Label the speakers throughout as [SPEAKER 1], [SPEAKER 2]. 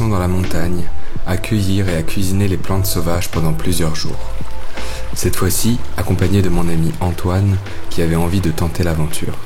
[SPEAKER 1] Direction dans la montagne, à cueillir et à cuisiner les plantes sauvages pendant plusieurs jours. Cette fois-ci, accompagné de mon ami Antoine, qui avait envie de tenter l'aventure.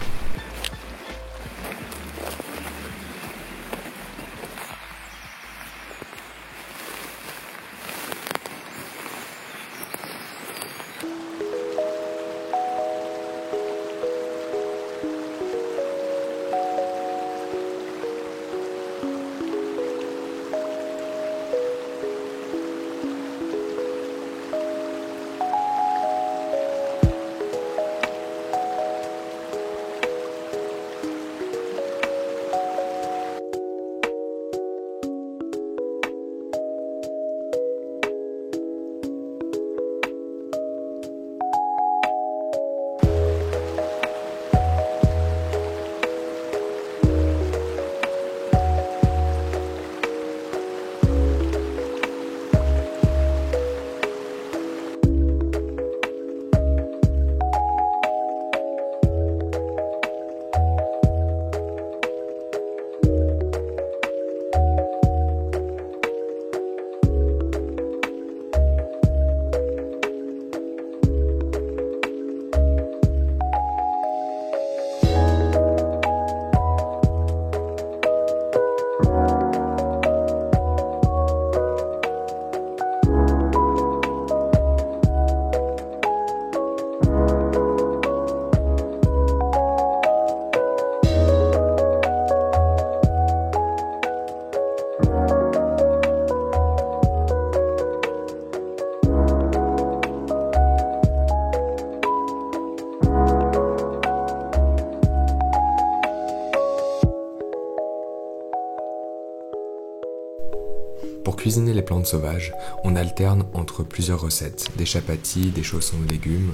[SPEAKER 1] Pour cuisiner les plantes sauvages, on alterne entre plusieurs recettes, des chapatis, des chaussons de légumes,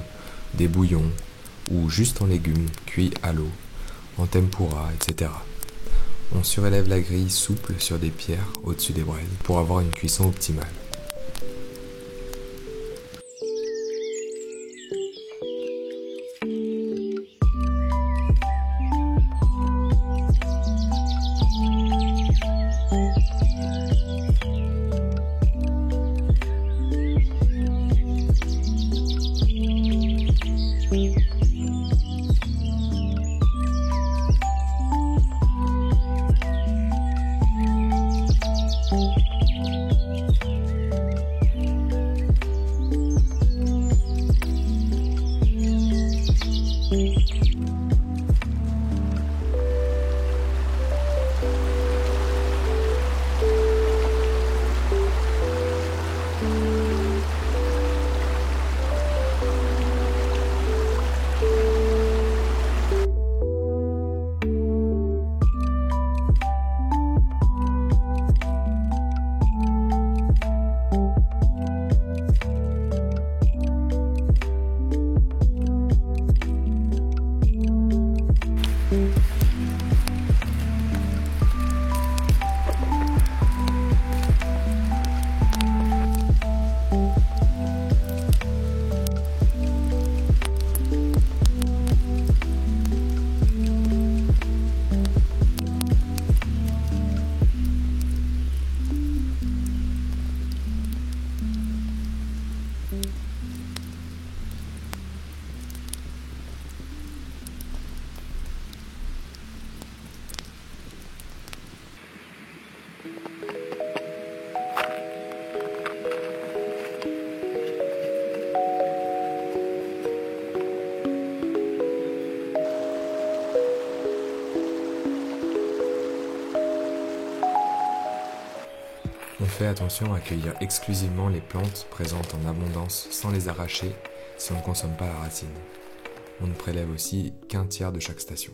[SPEAKER 1] des bouillons, ou juste en légumes, cuits à l'eau, en tempura, etc. On surélève la grille souple sur des pierres au-dessus des braises pour avoir une cuisson optimale. On fait attention à cueillir exclusivement les plantes présentes en abondance sans les arracher si on ne consomme pas la racine. On ne prélève aussi qu'un tiers de chaque station.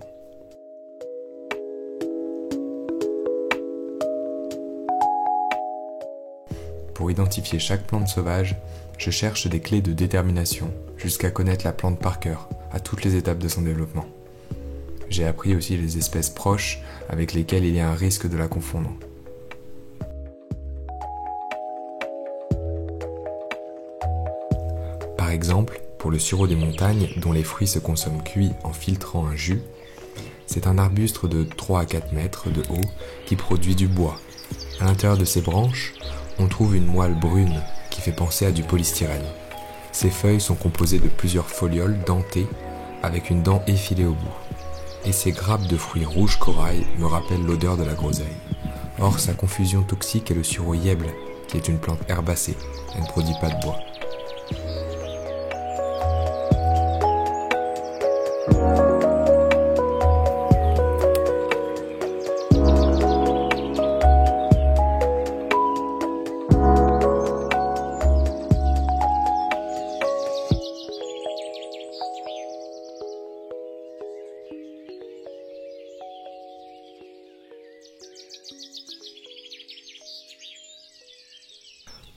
[SPEAKER 1] Pour identifier chaque plante sauvage, je cherche des clés de détermination jusqu'à connaître la plante par cœur à toutes les étapes de son développement. J'ai appris aussi les espèces proches avec lesquelles il y a un risque de la confondre. Par exemple, pour le sureau des montagnes, dont les fruits se consomment cuits en filtrant un jus, c'est un arbuste de 3 à 4 mètres de haut qui produit du bois. À l'intérieur de ces branches, on trouve une moelle brune qui fait penser à du polystyrène. Ces feuilles sont composées de plusieurs folioles dentées avec une dent effilée au bout. Et ces grappes de fruits rouges corail me rappellent l'odeur de la groseille. Or, sa confusion toxique est le sureau yèble, qui est une plante herbacée. Elle ne produit pas de bois.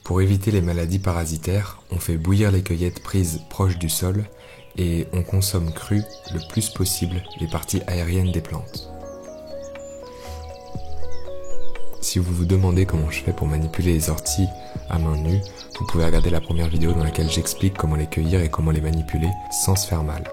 [SPEAKER 1] Pour éviter les maladies parasitaires, on fait bouillir les cueillettes prises proches du sol et on consomme cru le plus possible les parties aériennes des plantes. Si vous vous demandez comment je fais pour manipuler les orties à main nue, vous pouvez regarder la première vidéo dans laquelle j'explique comment les cueillir et comment les manipuler sans se faire mal.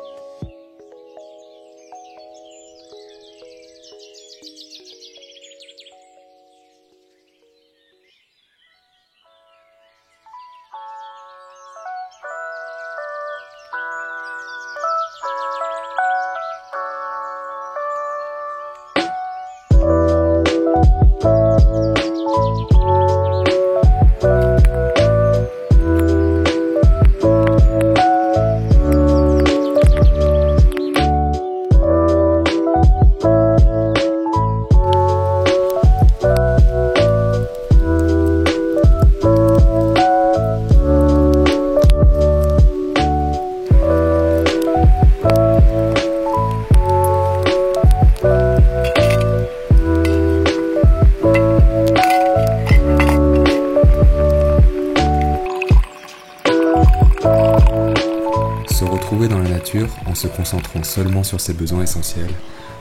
[SPEAKER 1] Se retrouver dans la nature en se concentrant seulement sur ses besoins essentiels,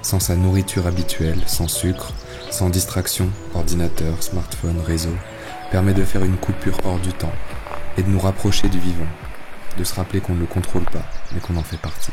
[SPEAKER 1] sans sa nourriture habituelle, sans sucre, sans distraction, ordinateur, smartphone, réseau, permet de faire une coupure hors du temps et de nous rapprocher du vivant, de se rappeler qu'on ne le contrôle pas, mais qu'on en fait partie.